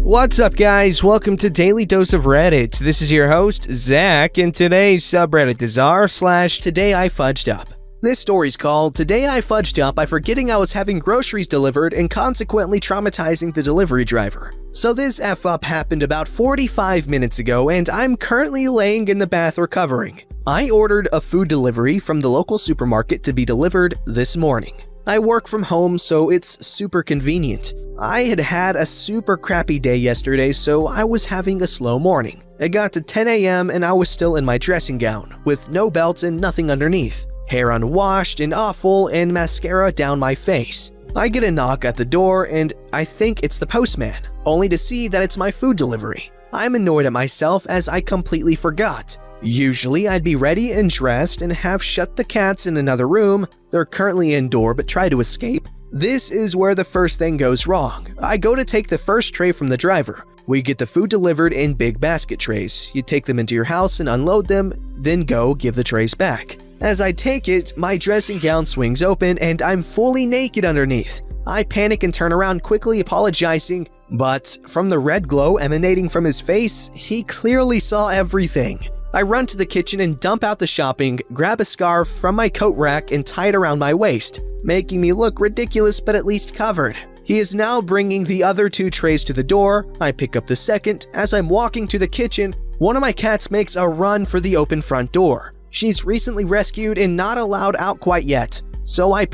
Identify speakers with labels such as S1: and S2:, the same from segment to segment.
S1: What's up, guys? Welcome to Daily Dose of Reddit. This is your host, Zach, and today's subreddit is r/Today I Fudged Up. This story's called Today I Fudged Up by forgetting I was having groceries delivered and consequently traumatizing the delivery driver. So this F-up happened about 45 minutes ago, and I'm currently laying in the bath recovering. I ordered a food delivery from the local supermarket to be delivered this morning. I work from home, so it's super convenient. I had a super crappy day yesterday, so I was having a slow morning. It got to 10 a.m. and I was still in my dressing gown, with no belt and nothing underneath. Hair unwashed and awful and mascara down my face. I get a knock at the door and I think it's the postman, only to see that it's my food delivery. I'm annoyed at myself as I completely forgot. Usually I'd be ready and dressed and have shut the cats in another room. They're currently indoor but try to escape. This is where the first thing goes wrong. I go to take the first tray from the driver. We get the food delivered in big basket trays. You take them into your house and unload them, then go give the trays back. As I take it, my dressing gown swings open and I'm fully naked underneath. I panic and turn around quickly apologizing, but from the red glow emanating from his face, he clearly saw everything. I run to the kitchen and dump out the shopping, grab a scarf from my coat rack and tie it around my waist, making me look ridiculous but at least covered. He is now bringing the other two trays to the door. I pick up the second. As I'm walking to the kitchen, one of my cats makes a run for the open front door. She's recently rescued and not allowed out quite yet, so I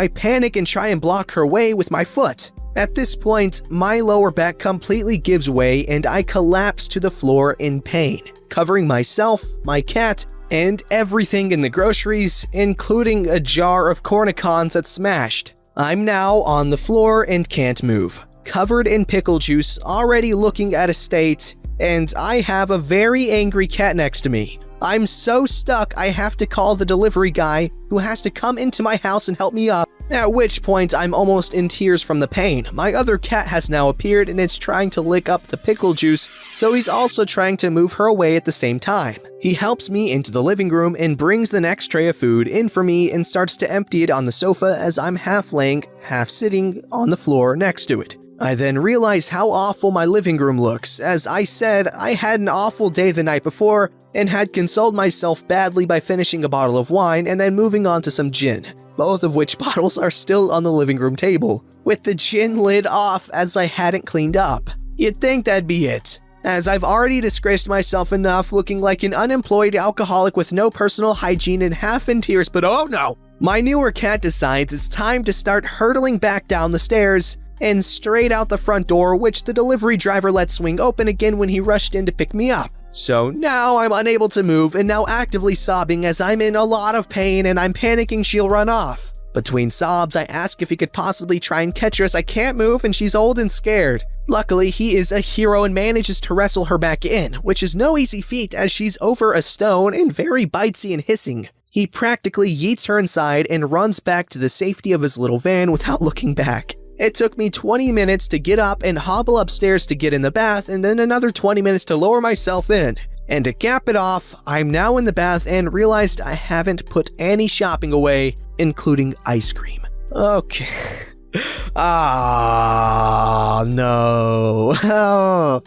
S1: panic and try and block her way with my foot. At this point, my lower back completely gives way and I collapse to the floor in pain, covering myself, my cat, and everything in the groceries, including a jar of cornicons that's smashed. I'm now on the floor and can't move, covered in pickle juice, already looking at a state, and I have a very angry cat next to me. I'm so stuck I have to call the delivery guy who has to come into my house and help me up, at which point I'm almost in tears from the pain. My other cat has now appeared and it's trying to lick up the pickle juice, so he's also trying to move her away at the same time. He helps me into the living room and brings the next tray of food in for me and starts to empty it on the sofa as I'm half laying, half sitting on the floor next to it. I then realize how awful my living room looks. As I said, I had an awful day the night before and had consoled myself badly by finishing a bottle of wine and then moving on to some gin, both of which bottles are still on the living room table, with the gin lid off as I hadn't cleaned up. You'd think that'd be it, as I've already disgraced myself enough looking like an unemployed alcoholic with no personal hygiene and half in tears, but oh no! My newer cat decides it's time to start hurtling back down the stairs and straight out the front door, which the delivery driver let swing open again when he rushed in to pick me up. So now I'm unable to move and now actively sobbing as I'm in a lot of pain and I'm panicking she'll run off. Between sobs, I ask if he could possibly try and catch her as I can't move and she's old and scared. Luckily, he is a hero and manages to wrestle her back in, which is no easy feat as she's over a stone and very bitesy and hissing. He practically yeets her inside and runs back to the safety of his little van without looking back. It took me 20 minutes to get up and hobble upstairs to get in the bath and then another 20 minutes to lower myself in. And to cap it off, I'm now in the bath and realized I haven't put any shopping away, including ice cream. Okay. No. Oh.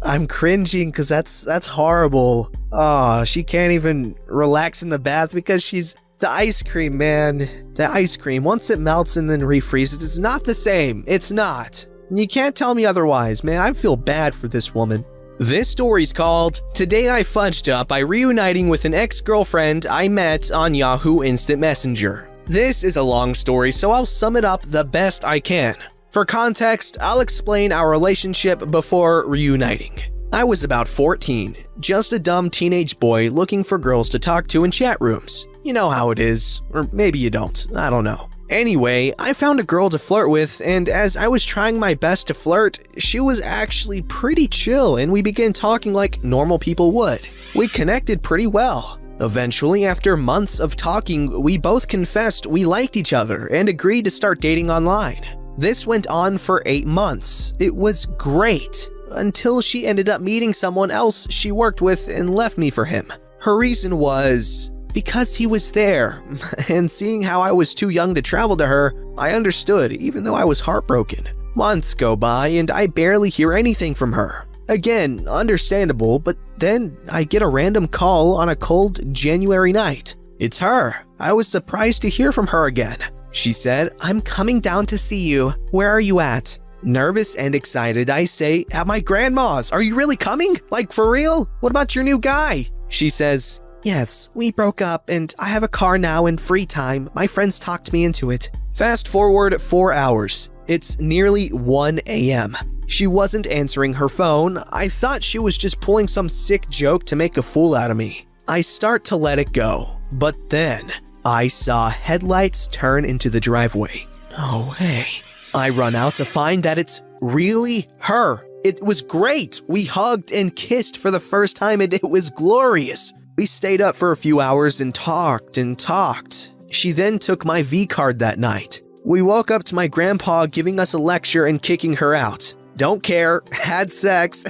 S1: I'm cringing because that's horrible. Oh, she can't even relax in the bath because the ice cream, man. The ice cream, once it melts and then refreezes, it's not the same. It's not. You can't tell me otherwise, man. I feel bad for this woman. This story's called Today I Fudged Up by reuniting with an ex-girlfriend I met on Yahoo Instant Messenger. This is a long story, so I'll sum it up the best I can. For context, I'll explain our relationship before reuniting. I was about 14, just a dumb teenage boy looking for girls to talk to in chat rooms. You know how it is, or maybe you don't, I don't know. Anyway, I found a girl to flirt with, and as I was trying my best to flirt, she was actually pretty chill and we began talking like normal people would. We connected pretty well. Eventually, after months of talking, we both confessed we liked each other and agreed to start dating online. This went on for 8 months. It was great, until she ended up meeting someone else she worked with and left me for him. Her reason was because he was there, and seeing how I was too young to travel to her, I understood, even though I was heartbroken. Months go by and I barely hear anything from her. Again, understandable, but then I get a random call on a cold January night. It's her. I was surprised to hear from her again. She said, "I'm coming down to see you. Where are you at?" Nervous and excited, I say, "At my grandma's. Are you really coming? Like, for real? What about your new guy?" She says, "Yes, we broke up and I have a car now and free time. My friends talked me into it." Fast forward 4 hours. It's nearly 1 a.m. She wasn't answering her phone. I thought she was just pulling some sick joke to make a fool out of me. I start to let it go, but then I saw headlights turn into the driveway. No way. I run out to find that it's really her. It was great. We hugged and kissed for the first time and it was glorious. We stayed up for a few hours and talked and talked. She then took my V-card that night. We woke up to my grandpa giving us a lecture and kicking her out. Don't care, had sex.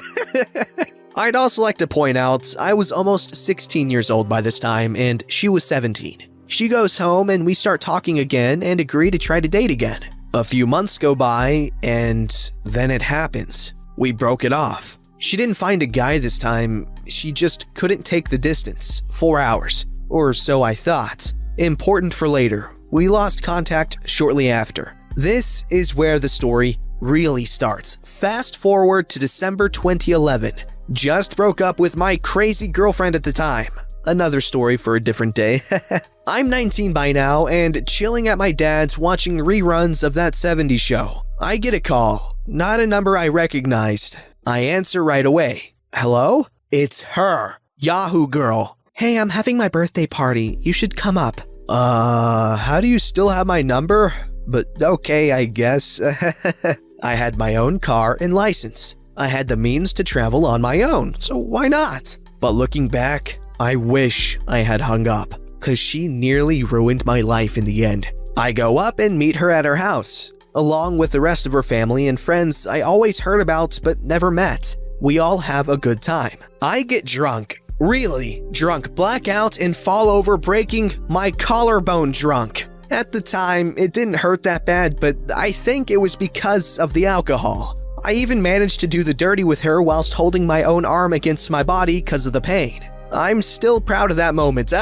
S1: I'd also like to point out, I was almost 16 years old by this time and she was 17. She goes home and we start talking again and agree to try to date again. A few months go by and then it happens. We broke it off. She didn't find a guy this time, she just couldn't take the distance. 4 hours. Or so I thought. Important for later. We lost contact shortly after. This is where the story really starts. Fast forward to December 2011. Just broke up with my crazy girlfriend at the time. Another story for a different day. I'm 19 by now and chilling at my dad's watching reruns of that 70s show. I get a call, not a number I recognized. I answer right away. Hello? It's her, Yahoo girl. "Hey, I'm having my birthday party. You should come up." How do you still have my number? But okay, I guess. I had my own car and license. I had the means to travel on my own, so why not? But looking back, I wish I had hung up, cause she nearly ruined my life in the end. I go up and meet her at her house, along with the rest of her family and friends I always heard about but never met. We all have a good time. I get drunk. Really drunk, blackout, and fall over breaking my collarbone drunk. At the time, it didn't hurt that bad, but I think it was because of the alcohol. I even managed to do the dirty with her whilst holding my own arm against my body because of the pain. I'm still proud of that moment.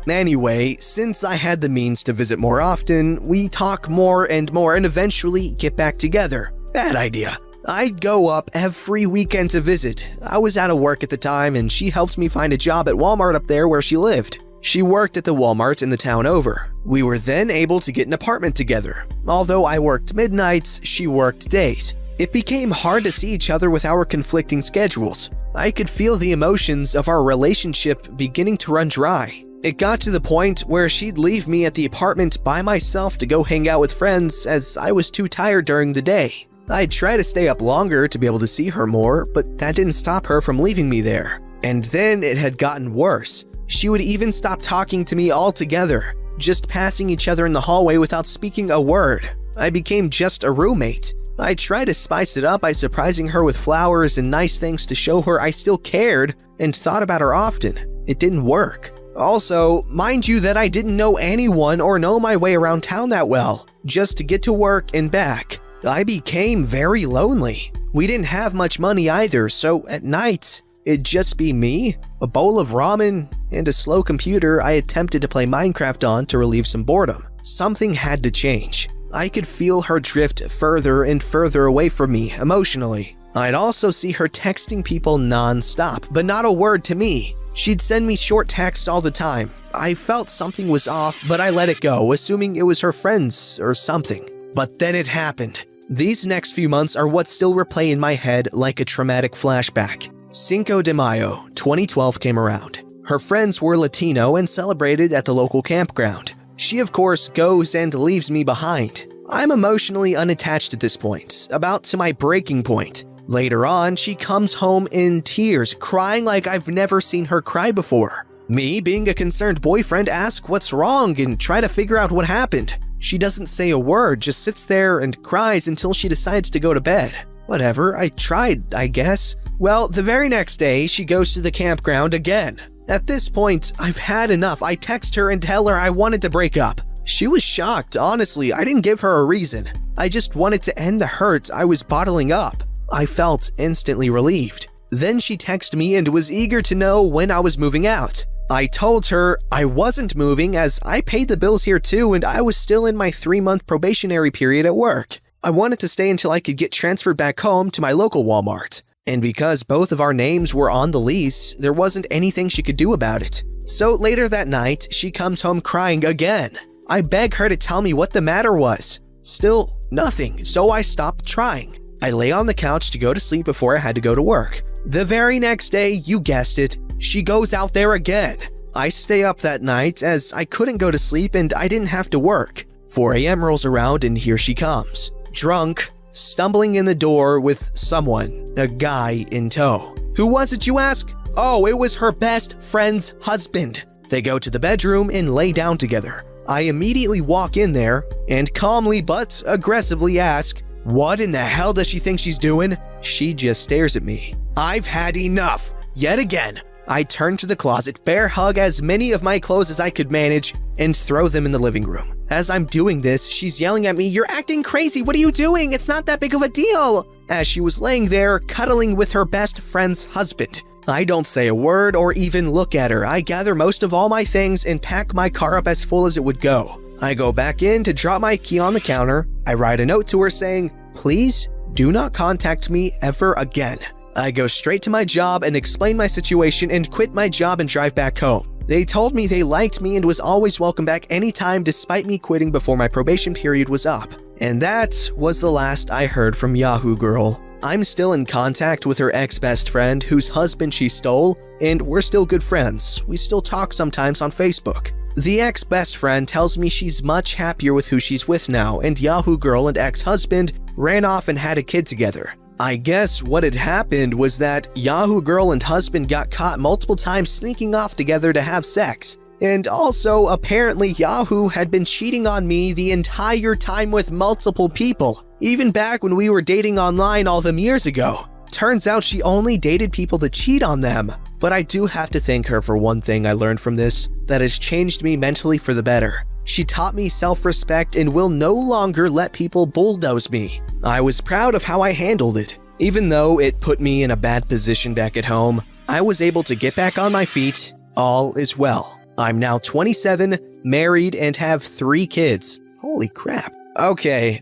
S1: Anyway, since I had the means to visit more often, we talk more and eventually get back together. Bad idea. I'd go up every weekend to visit. I was out of work at the time and she helped me find a job at Walmart up there where she lived. She worked at the Walmart in the town over. We were then able to get an apartment together. Although I worked midnights, she worked days. It became hard to see each other with our conflicting schedules. I could feel the emotions of our relationship beginning to run dry. It got to the point where she'd leave me at the apartment by myself to go hang out with friends as I was too tired during the day. I'd try to stay up longer to be able to see her more, but that didn't stop her from leaving me there. And then it had gotten worse. She would even stop talking to me altogether, just passing each other in the hallway without speaking a word. I became just a roommate. I tried to spice it up by surprising her with flowers and nice things to show her I still cared and thought about her often. It didn't work. Also, mind you that I didn't know anyone or know my way around town that well, just to get to work and back. I became very lonely. We didn't have much money either, so at night, it'd just be me, a bowl of ramen, and a slow computer I attempted to play Minecraft on to relieve some boredom. Something had to change. I could feel her drift further and further away from me emotionally. I'd also see her texting people non-stop, but not a word to me. She'd send me short texts all the time. I felt something was off, but I let it go, assuming it was her friends or something. But then it happened. These next few months are what still replay in my head like a traumatic flashback. Cinco de Mayo, 2012 came around. Her friends were Latino and celebrated at the local campground. She of course goes and leaves me behind. I'm emotionally unattached at this point, about to my breaking point. Later on, she comes home in tears, crying like I've never seen her cry before. Me, being a concerned boyfriend, ask what's wrong and try to figure out what happened. She doesn't say a word, just sits there and cries until she decides to go to bed. Whatever, I tried, I guess. Well, the very next day, she goes to the campground again. At this point, I've had enough. I text her and tell her I wanted to break up. She was shocked, honestly. I didn't give her a reason. I just wanted to end the hurt I was bottling up. I felt instantly relieved. Then she texted me and was eager to know when I was moving out. I told her I wasn't moving as I paid the bills here too and I was still in my 3-month probationary period at work. I wanted to stay until I could get transferred back home to my local Walmart. And because both of our names were on the lease, there wasn't anything she could do about it. So later that night, she comes home crying again. I beg her to tell me what the matter was. Still nothing, so I stopped trying. I lay on the couch to go to sleep before I had to go to work. The very next day, you guessed it, she goes out there again. I stay up that night as I couldn't go to sleep and I didn't have to work. 4 a.m. rolls around and here she comes. Drunk, stumbling in the door with someone, a guy in tow. Who was it, you ask? Oh, it was her best friend's husband. They go to the bedroom and lay down together. I immediately walk in there and calmly but aggressively ask, what in the hell does she think she's doing? She just stares at me. I've had enough. Yet again, I turn to the closet, bear hug as many of my clothes as I could manage, and throw them in the living room. As I'm doing this, she's yelling at me, "You're acting crazy, what are you doing? It's not that big of a deal!" As she was laying there, cuddling with her best friend's husband. I don't say a word or even look at her. I gather most of all my things and pack my car up as full as it would go. I go back in to drop my key on the counter. I write a note to her saying, "Please do not contact me ever again." I go straight to my job and explain my situation and quit my job and drive back home. They told me they liked me and was always welcome back anytime despite me quitting before my probation period was up. And that was the last I heard from Yahoo Girl. I'm still in contact with her ex-best friend whose husband she stole, and we're still good friends. We still talk sometimes on Facebook. The ex-best friend tells me she's much happier with who she's with now, and Yahoo Girl and ex-husband ran off and had a kid together. I guess what had happened was that Yahoo Girl and husband got caught multiple times sneaking off together to have sex. And also, apparently Yahoo had been cheating on me the entire time with multiple people, even back when we were dating online all them years ago. Turns out she only dated people to cheat on them. But I do have to thank her for one thing I learned from this that has changed me mentally for the better. She taught me self-respect and will no longer let people bulldoze me. I was proud of how I handled it. Even though it put me in a bad position back at home, I was able to get back on my feet. All is well. I'm now 27, married, and have 3 kids. Holy crap. Okay,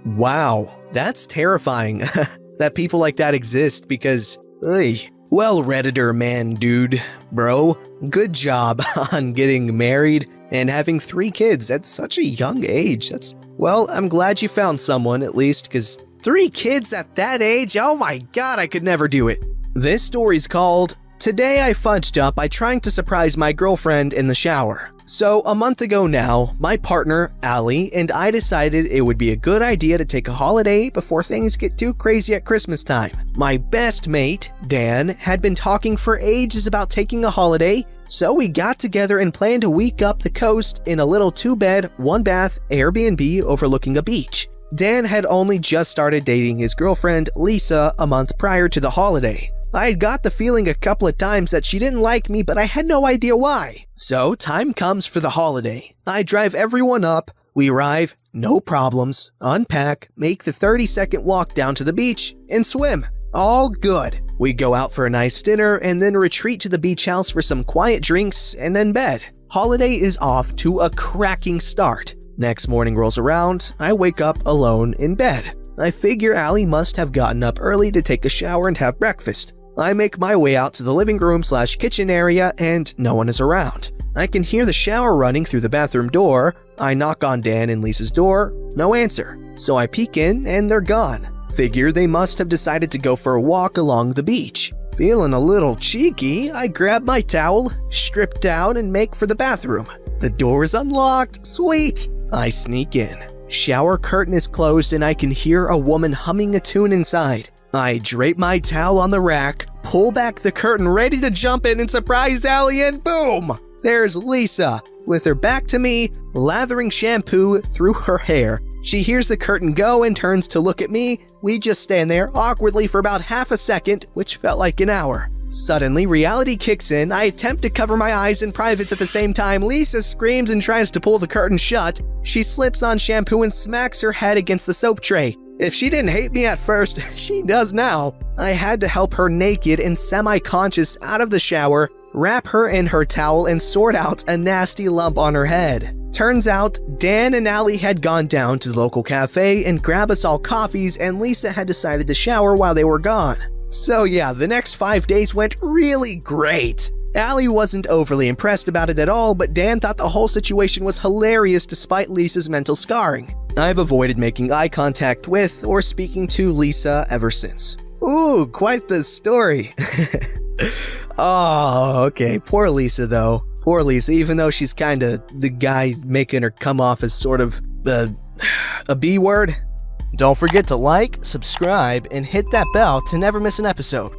S1: wow, that's terrifying that people like that exist because, well, Redditor man, dude, bro, good job on getting married and having 3 kids at such a young age. Well, I'm glad you found someone at least, because 3 kids at that age, oh my god, I could never do it. This story's called, Today I Fudged Up by Trying to Surprise My Girlfriend in the Shower. So a month ago now, my partner, Allie, and I decided it would be a good idea to take a holiday before things get too crazy at Christmas time. My best mate, Dan, had been talking for ages about taking a holiday, so we got together and planned a week up the coast in a little 2-bed, 1-bath Airbnb overlooking a beach. Dan had only just started dating his girlfriend, Lisa, a month prior to the holiday. I had got the feeling a couple of times that she didn't like me, but I had no idea why. So, time comes for the holiday. I drive everyone up, we arrive, no problems, unpack, make the 30-second walk down to the beach, and swim. All good. We go out for a nice dinner and then retreat to the beach house for some quiet drinks and then bed. Holiday is off to a cracking start. Next morning rolls around, I wake up alone in bed. I figure Allie must have gotten up early to take a shower and have breakfast. I make my way out to the living room/kitchen area and no one is around. I can hear the shower running through the bathroom door. I knock on Dan and Lisa's door, no answer. So I peek in and they're gone. Figure they must have decided to go for a walk along the beach. Feeling a little cheeky, I grab my towel, strip down and make for the bathroom. The door is unlocked, sweet! I sneak in. Shower curtain is closed and I can hear a woman humming a tune inside. I drape my towel on the rack, pull back the curtain ready to jump in and surprise Allie, and boom! There's Lisa, with her back to me, lathering shampoo through her hair. She hears the curtain go and turns to look at me. We just stand there awkwardly for about half a second, which felt like an hour. Suddenly, reality kicks in. I attempt to cover my eyes and privates at the same time. Lisa screams and tries to pull the curtain shut. She slips on shampoo and smacks her head against the soap tray. If she didn't hate me at first, she does now. I had to help her naked and semi-conscious out of the shower, wrap her in her towel, and sort out a nasty lump on her head. Turns out, Dan and Allie had gone down to the local cafe and grabbed us all coffees, and Lisa had decided to shower while they were gone. So yeah, the next 5 days went really great. Allie wasn't overly impressed about it at all, but Dan thought the whole situation was hilarious despite Lisa's mental scarring. I've avoided making eye contact with or speaking to Lisa ever since. Ooh, quite the story. Oh, okay. Poor Lisa, though. Poor Lisa, even though she's kinda the guy making her come off as sort of a B word. Don't forget to like, subscribe, and hit that bell to never miss an episode.